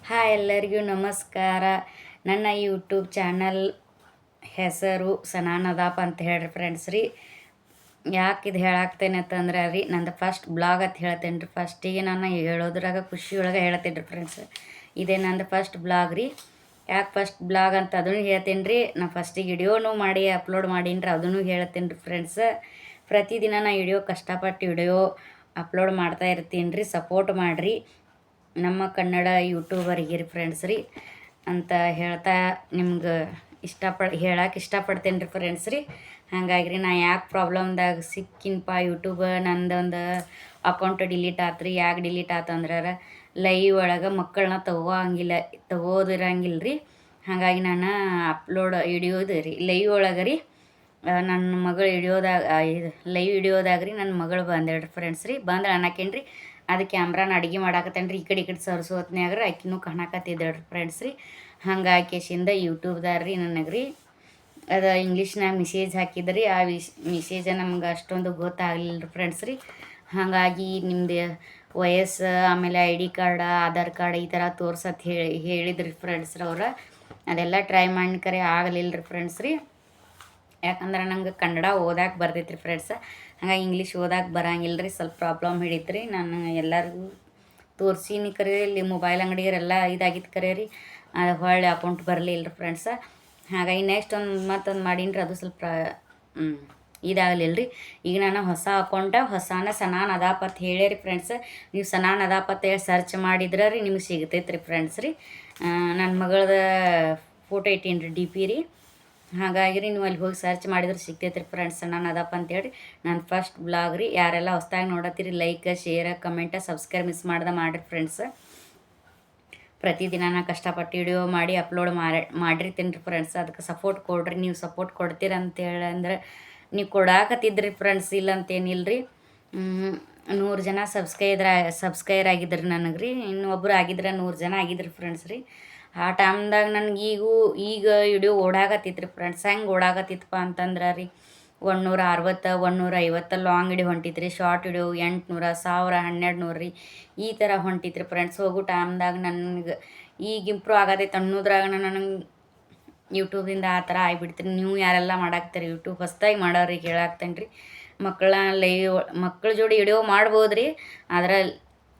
Hi ಎಲ್ಲರಿಗೂ ನಮಸ್ಕಾರ. ನನ್ನ ಯೂಟ್ಯೂಬ್ ಚಾನಲ್ ಹೆಸರು ಸನಾನ್ ಅದಾಪ ಅಂತ ಹೇಳ್ರಿ ಫ್ರೆಂಡ್ಸ್ ರೀ. ಯಾಕೆ ಇದು ಹೇಳಾಕ್ತೇನೆ ಅಂತಂದ್ರೆ ರೀ, ನಂದು ಫಸ್ಟ್ ಬ್ಲಾಗ್ ಅಂತ ಹೇಳ್ತೇನೆ ರೀ. ಫಸ್ಟಿಗೆ ನಾನು ಹೇಳೋದ್ರಾಗ ಖುಷಿಯೊಳಗೆ ಹೇಳ್ತೇನೆ ರೀ ಫ್ರೆಂಡ್ಸ್. ಇದೇ ನಂದು ಫಸ್ಟ್ ಬ್ಲಾಗ್ ರೀ. ಯಾಕೆ ಫಸ್ಟ್ ಬ್ಲಾಗ್ ಅಂತ ಅದನ್ನು ಹೇಳ್ತೇನೆ ರೀ. ನಾನು ಫಸ್ಟಿಗೆ ವಿಡಿಯೋನು ಮಾಡಿ ಅಪ್ಲೋಡ್ ಮಾಡೀನಿ ರೀ, ಅದನ್ನು ಹೇಳ್ತೇನೆ ರೀ ಫ್ರೆಂಡ್ಸ್. ಪ್ರತಿದಿನ ನಾನು ವಿಡಿಯೋ ಕಷ್ಟಪಟ್ಟು ವಿಡಿಯೋ ಅಪ್ಲೋಡ್ ಮಾಡ್ತಾ ಇರ್ತೀನಿ ರೀ. ಸಪೋರ್ಟ್ ಮಾಡಿರಿ ನಮ್ಮ ಕನ್ನಡ ಯೂಟ್ಯೂಬರಿಗೆ ರೀ ಫ್ರೆಂಡ್ಸ್ ರೀ ಅಂತ ಹೇಳ್ತಾ ನಿಮ್ಗೆ ಹೇಳಕ್ಕೆ ಇಷ್ಟಪಡ್ತೇನೆ ರೀ ಫ್ರೆಂಡ್ಸ್ ರೀ. ಹಾಗಾಗಿ ರೀ ನಾ ಯಾಕೆ ಪ್ರಾಬ್ಲಮ್ದಾಗ ಸಿಕ್ಕಿನಪ್ಪ ಯೂಟ್ಯೂಬ್ ನಂದೊಂದು ಅಕೌಂಟ್ ಡಿಲೀಟ್ ಆತ್ರಿ. ಯಾಕೆ ಡಿಲೀಟ್ ಆತಂದ್ರೆ ಲೈವ್ ಒಳಗೆ ಮಕ್ಕಳನ್ನ ತಗೋದಿರಂಗಿಲ್ಲ ರೀ. ಹಾಗಾಗಿ ನಾನು ಅಪ್ಲೋಡ್ ವಿಡಿಯೋದು ರೀ ಲೈವ್ ಒಳಗೆ ರೀ ನನ್ನ ಮಗಳು ಲೈವ್ ವಿಡಿಯೋದಾಗ ರೀ ನನ್ನ ಮಗಳು ಬಂದೇಳ್ರಿ ಫ್ರೆಂಡ್ಸ್ ರೀ. ಬಂದ್ರೆ ಅನ್ನಕೇನು ರೀ ಅದು ಕ್ಯಾಮ್ರಾನ ಅಡುಗೆ ಮಾಡಾಕತ್ತೇನೆ ರೀ. ಈ ಕಡೆ ಸರ್ಸು ಹೊತ್ನ್ಯಾಗ ಆಕಿನೂ ಕಾಣಕತ್ತಿದ್ದಾಳ್ರಿ ಫ್ರೆಂಡ್ಸ್ ರೀ. ಹಂಗಾಗಿ ಕೇಶಿಂದ ಯೂಟ್ಯೂಬ್ದಾರ ರೀ ನನಗೆ ರೀ ಅದು ಇಂಗ್ಲೀಷ್ನಾಗ ಮೆಸೇಜ್ ಹಾಕಿದ್ರಿ. ಆ ಮೆಸೇಜ ನಮ್ಗೆ ಅಷ್ಟೊಂದು ಗೊತ್ತಾಗಲಿಲ್ಲ ರೀ ಫ್ರೆಂಡ್ಸ್ ರೀ. ಹಾಗಾಗಿ ನಿಮ್ಮದು ವಯಸ್ಸು ಆಮೇಲೆ ID ಕಾರ್ಡ ಆಧಾರ್ ಕಾರ್ಡ್ ಈ ಥರ ತೋರ್ಸತ್ ಹೇಳಿದ್ರಿ ಫ್ರೆಂಡ್ಸ್ ಅವ್ರು. ಅದೆಲ್ಲ ಟ್ರೈ ಮಾಡಿ ಕರೆ ಆಗಲಿಲ್ಲ ರೀ ಫ್ರೆಂಡ್ಸ್ ರೀ. ಯಾಕಂದ್ರೆ ನಂಗೆ ಕನ್ನಡ ಓದಕ್ಕೆ ಬರ್ತೈತೆ ರೀ ಫ್ರೆಂಡ್ಸ್. ಹಂಗಾಗಿ ಇಂಗ್ಲೀಷ್ ಓದಕ್ಕೆ ಬರಂಗಿಲ್ಲ ರೀ. ಸ್ವಲ್ಪ ಪ್ರಾಬ್ಲಮ್ ಹಿಡಿತು ರೀ. ನಾನು ಎಲ್ಲರಿಗೂ ತೋರಿಸೀನಿ ಕರೆ ಇಲ್ಲಿ ಮೊಬೈಲ್ ಅಂಗಡಿಯರೆಲ್ಲ ಇದಾಗಿತ್ತು ಕರೆ ರೀ. ಅದು ಹೊಳ್ಳಿ ಅಕೌಂಟ್ ಬರಲಿಲ್ಲ ರೀ ಫ್ರೆಂಡ್ಸ. ಹಾಗಾಗಿ ನೆಕ್ಸ್ಟ್ ಮತ್ತೊಂದು ಮಾಡೀನಿ ರೀ, ಅದು ಸ್ವಲ್ಪ ಇದಾಗಲಿಲ್ಲ ರೀ. ಈಗ ನಾನು ಹೊಸ ಅಕೌಂಟ ಹೊಸಾನ ಸನಾನ್ ಅದಾಪ ಅಂತ ಹೇಳೇರಿ ಫ್ರೆಂಡ್ಸ್. ನೀವು ಸನಾನ್ ಅದಾಪ ಅಂತ ಹೇಳಿ ಸರ್ಚ್ ಮಾಡಿದ್ರೆ ರೀ ನಿಮ್ಗೆ ಸಿಗ್ತೈತೆ ರೀ ಫ್ರೆಂಡ್ಸ್ ರೀ. ನನ್ನ ಮಗಳದ ಫೋಟೋ ಇಟ್ಟೀನಿ ರೀ DP ರೀ. ಹಾಗಾಗಿ ರೀ ನೀವು ಅಲ್ಲಿ ಹೋಗಿ ಸರ್ಚ್ ಮಾಡಿದ್ರೆ ಸಿಗ್ತೈತೆ ರೀ ಫ್ರೆಂಡ್ಸ್ ನಾನು ಅದಪ್ಪ ಅಂತೇಳಿ. ನಾನು ಫಸ್ಟ್ ಬ್ಲಾಗ್ ರೀ. ಯಾರೆಲ್ಲ ಹೊಸ್ದಾಗಿ ನೋಡತ್ತೀರಿ like share comment subscribe miss ಮಾಡ್ದೆ ಮಾಡಿರಿ ಫ್ರೆಂಡ್ಸ್. ಪ್ರತಿದಿನ ನಾನು ಕಷ್ಟಪಟ್ಟು ವಿಡಿಯೋ ಮಾಡಿ ಅಪ್ಲೋಡ್ ಮಾಡಿರ್ತೀನಿ ರೀ ಫ್ರೆಂಡ್ಸ್. ಅದಕ್ಕೆ ಸಪೋರ್ಟ್ ಕೊಡ್ರಿ. ನೀವು ಸಪೋರ್ಟ್ ಕೊಡ್ತೀರಂತೇಳಿ ಅಂದ್ರೆ ನೀವು ಕೊಡಾಕತ್ತಿದ್ರಿ ಫ್ರೆಂಡ್ಸ್, ಇಲ್ಲ ಅಂತೇನಿಲ್ಲ ರೀ. 100 ಜನ ಸಬ್ಸ್ಕ್ರೈಬರ್ ಆಗಿದ್ರಿ ನನಗೆ ರೀ. ಇನ್ನೊಬ್ಬರು ಆಗಿದ್ರೆ 100 ಜನ ಆಗಿದ್ರಿ ಫ್ರೆಂಡ್ಸ್ ರೀ. ಆ ಟೈಮ್ದಾಗ ನನಗೆ ಈಗ ವಿಡಿಯೋ ಓಡಾಕತ್ತಿತ್ತು ರೀ ಫ್ರೆಂಡ್ಸ್. ಹೆಂಗೆ ಓಡಾಕತ್ತಿತ್ತಪ್ಪ ಅಂತಂದ್ರೆ ರೀ 160 150 ಲಾಂಗ್ ವಿಡಿಯೋ ಹೊಂಟಿತ್ತು ರೀ. ಶಾರ್ಟ್ ವಿಡಿಯೋ 800 1000 1200 ರೀ ಈ ಥರ ಹೊಂಟಿತ್ತು ರೀ ಫ್ರೆಂಡ್ಸ್. ಹೋಗೋ ಟೈಮ್ದಾಗ ನನಗೆ ಈಗ ಇಂಪ್ರೂವ್ ಆಗತೈತೆ ಅನ್ನೋದ್ರಾಗ ನನಗೆ ಯೂಟ್ಯೂಬಿಂದ ಆ ಥರ ಆಗಿಬಿಡ್ತೀರಿ. ನೀವು ಯಾರೆಲ್ಲ ಮಾಡಾಕ್ತೀರಿ ಯೂಟ್ಯೂಬ್ ಹೊಸ್ದಾಗಿ ಮಾಡೋರಿಗೆ ಹೇಳಾಕ್ತೇನೆ ರೀ. ಮಕ್ಕಳ ಜೋಡಿ ವಿಡಿಯೋ ಮಾಡ್ಬೋದು ರೀ. ಆದ್ರೆ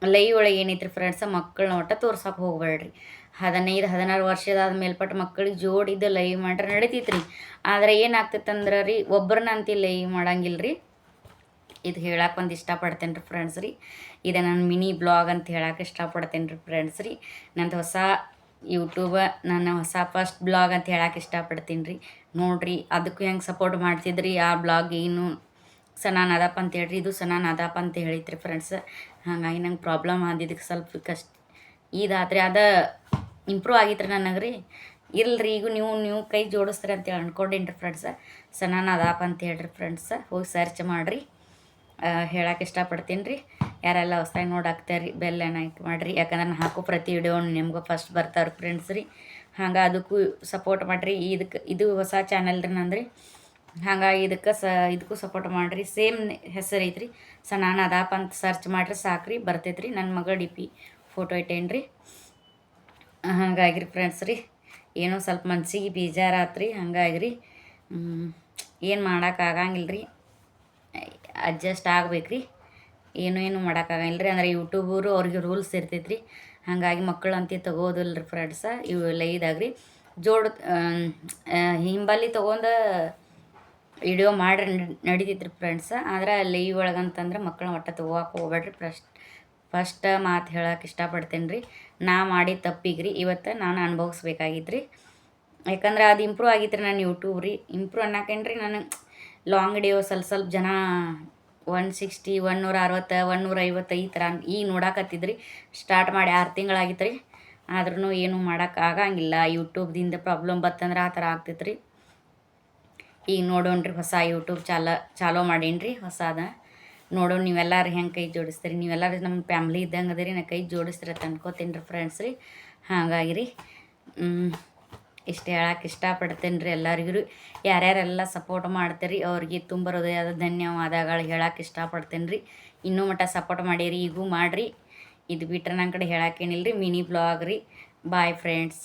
ಲೈವ್ ಒಳಗೆ ಏನೈತ್ರಿ ಫ್ರೆಂಡ್ಸ, ಮಕ್ಕಳನ್ನ ಒಟ್ಟು ತೋರ್ಸೋಕೆ ಹೋಗ್ಬೇಡ್ರಿ. 15-16 ವರ್ಷದಾದ ಮೇಲ್ಪಟ್ಟ ಮಕ್ಕಳಿಗೆ ಜೋಡಿದ್ದು ಲೈವ್ ಮಾಡ್ರೆ ನಡೀತೈತೆ ರೀ. ಆದರೆ ಏನಾಗ್ತೈತೆ ರೀ ಒಬ್ಬರನ್ನ ಅಂತಿ ಲೈವ್ ಮಾಡಂಗಿಲ್ಲ ರೀ. ಇದು ಹೇಳಕ್ಕೆ ಒಂದು ಇಷ್ಟಪಡ್ತೇನೆ ರೀ ಫ್ರೆಂಡ್ಸ್ ರೀ. ಇದು ನಾನು ಮಿನಿ ಬ್ಲಾಗ್ ಅಂತ ಹೇಳಕ್ಕೆ ಇಷ್ಟಪಡ್ತೇನೆ ರೀ ಫ್ರೆಂಡ್ಸ್ ರೀ. ನಂದು ಹೊಸ ಯೂಟ್ಯೂಬ ನನ್ನ ಹೊಸ ಫಸ್ಟ್ ಬ್ಲಾಗ್ ಅಂತ ಹೇಳಕ್ಕೆ ಇಷ್ಟಪಡ್ತೀನಿ ರೀ. ನೋಡಿರಿ ಅದಕ್ಕೂ ಹೆಂಗೆ ಸಪೋರ್ಟ್ ಮಾಡ್ತಿದ್ರಿ. ಆ ಬ್ಲಾಗ್ ಏನು ಸನಾನ್ ಅದಾಪ ಅಂತ ಹೇಳ್ರಿ, ಇದು ಸನಾನ್ ಅದಾಪ ಅಂತ ಹೇಳಿತ್ರಿ ಫ್ರೆಂಡ್ಸ್. ಹಾಗಾಗಿ ನಂಗೆ ಪ್ರಾಬ್ಲಮ್ ಆದಿದ್ದಕ್ಕೆ ಸ್ವಲ್ಪ ಇದಾತ್ರಿ. ಅದು ಇಂಪ್ರೂವ್ ಆಗಿತ್ತು ರೀ ನನಗೆ ರೀ. ಇಲ್ಲರಿ ಈಗ ನೀವು ಕೈ ಜೋಡಿಸ್ತೀರಿ ಅಂತೇಳಿ ಅಂದ್ಕೊಂಡೇನಿ ರೀ ಫ್ರೆಂಡ್ಸ. ಸನಾನ್ ಅದಾಪ ಅಂತ ಹೇಳ್ರಿ ಫ್ರೆಂಡ್ಸ, ಹೋಗಿ ಸರ್ಚ್ ಮಾಡಿರಿ. ಹೇಳಕ್ಕೆ ಇಷ್ಟಪಡ್ತೀನಿ ರೀ. ಯಾರೆಲ್ಲ ಹೊಸ್ದಾಗಿ ನೋಡಾಕ್ತಾರ್ರಿ ಬೆಲ್ ಆಯ್ಕೆ ಮಾಡಿರಿ. ಯಾಕಂದ್ರೆ ನಾನು ಹಾಕೋ ಪ್ರತಿ ವಿಡಿಯೋ ನಿಮ್ಗೆ ಫಸ್ಟ್ ಬರ್ತಾವ್ರಿ ಫ್ರೆಂಡ್ಸ್ ರೀ. ಹಂಗೆ ಅದಕ್ಕೂ ಸಪೋರ್ಟ್ ಮಾಡಿರಿ. ಇದು ಹೊಸ ಚಾನಲ್ ರೀ ನಂದು ರೀ. ಹಾಗಾಗಿ ಇದಕ್ಕೂ ಸಪೋರ್ಟ್ ಮಾಡಿರಿ. ಸೇಮ್ ಹೆಸರು ಐತ್ರಿ, ಸನಾನ್ ಅದಾಪ ಅಂತ ಸರ್ಚ್ ಮಾಡಿರಿ ಸಾಕ್ರಿ ಬರ್ತೈತ್ರಿ. ನನ್ನ ಮಗಳು DP ಫೋಟೋ ಇಟ್ಟೇನಿ ರೀ. ಹಾಗಾಗಿರಿ ಫ್ರೆಂಡ್ಸ್ ರೀ, ಏನೋ ಸ್ವಲ್ಪ ಮನ್ಸಿಗೆ ಬೇಜಾರಾತ್ರಿ. ಹಾಗಾಗಿ ರೀ ಏನು ಮಾಡೋಕ್ಕಾಗಂಗಿಲ್ಲ ರೀ, ಅಡ್ಜಸ್ಟ್ ಆಗ್ಬೇಕು ರೀ. ಏನು ಮಾಡೋಕ್ಕಾಗಂಗಿಲ್ಲ ರೀ. ಅಂದರೆ ಯೂಟ್ಯೂಬರು ಅವ್ರಿಗೆ ರೂಲ್ಸ್ ಇರ್ತೈತೆ ರೀ. ಹಾಗಾಗಿ ಮಕ್ಕಳು ಅಂತ ತಗೋದಿಲ್ಲ ರೀ ಫ್ರೆಂಡ್ಸ. ಇವು ಲೈವ್ದಾಗ ರೀ ಹಿಂಬಲ್ಲಿ ತೊಗೊಂಡು ವಿಡಿಯೋ ಮಾಡ್ರಿ ನಡೀತೈತೆ ರೀ ಫ್ರೆಂಡ್ಸ. ಆದ್ರೆ ಲೈವ್ ಒಳಗಂತಂದ್ರೆ ಮಕ್ಕಳನ್ನ ಒಟ್ಟು ತೊಗೋಕ್ಕೆ ಹೋಗ್ಬೇಡ್ರಿ. ಫಸ್ಟ್ ಮಾತು ಹೇಳಕ್ಕೆ ಇಷ್ಟಪಡ್ತೇನೆ ರೀ. ನಾ ಮಾಡಿದ ತಪ್ಪಿಗೆ ರೀ ಇವತ್ತು ನಾನು ಅನುಭವಿಸ್ಬೇಕಾಗಿತ್ತು ರೀ. ಯಾಕಂದ್ರೆ ಅದು ಇಂಪ್ರೂವ್ ಆಗಿತ್ತು ರೀ ನನ್ನ ಯೂಟ್ಯೂಬ್ ರೀ. ಇಂಪ್ರೂವ್ ಅನ್ನಕೇನು ರೀ, ನಾನು ಲಾಂಗ್ ವಿಡಿಯೋ ಸ್ವಲ್ಪ ಜನ 160 160 150 ಈ ಥರ ಈಗ ನೋಡಾಕತ್ತಿದ್ರಿ. ಸ್ಟಾರ್ಟ್ ಮಾಡಿ 6 ತಿಂಗಳಾಗಿತ್ತು ರೀ. ಆದ್ರೂ ಏನೂ ಮಾಡೋಕ್ಕಾಗಂಗಿಲ್ಲ. ಯೂಟ್ಯೂಬ್ದಿಂದ ಪ್ರಾಬ್ಲಮ್ ಬತ್ತಂದ್ರೆ ಆ ಥರ ಆಗ್ತೈತೆ ರೀ. ಈಗ ನೋಡೋಣ್ರಿ ಹೊಸ ಯೂಟ್ಯೂಬ್ ಚಾಲೋ ಮಾಡೀನಿ ರೀ ಹೊಸಾದ. ನೋಡೋಣ ನೀವೆಲ್ಲರೂ ಹೆಂಗೆ ಕೈ ಜೋಡಿಸ್ತೀರಿ. ನೀವೆಲ್ಲರೂ ನಮ್ಮ ಫ್ಯಾಮ್ಲಿ ಇದ್ದಂಗೆ ಅದರಿ. ನಾ ಕೈ ಜೋಡಿಸ್ತೀರಿ ಅಂತ ಅನ್ಕೋತೀನಿ ರೀ ಫ್ರೆಂಡ್ಸ್ ರೀ. ಹಾಗಾಗಿ ರೀ ಇಷ್ಟು ಹೇಳಕ್ಕೆ ಇಷ್ಟಪಡ್ತೇನೆ ರೀ ಎಲ್ಲರಿಗೂ. ಯಾರ್ಯಾರೆಲ್ಲ ಸಪೋರ್ಟ್ ಮಾಡ್ತೀರಿ ಅವ್ರಿಗೆ ತುಂಬ ಹೃದಯದ ಧನ್ಯವಾದಗಳು ಹೇಳಕ್ಕೆ ಇಷ್ಟಪಡ್ತೇನೆ ರೀ. ಇನ್ನೂ ಮಟ್ಟ ಸಪೋರ್ಟ್ ಮಾಡೀರಿ, ಈಗೂ ಮಾಡಿರಿ. ಇದು ಬಿಟ್ರೆ ನನ್ನ ಕಡೆ ಹೇಳಕ್ಕೇನಿಲ್ಲ ರೀ. ಮಿನಿ ಬ್ಲಾಗ್ ರೀ. Bye friends.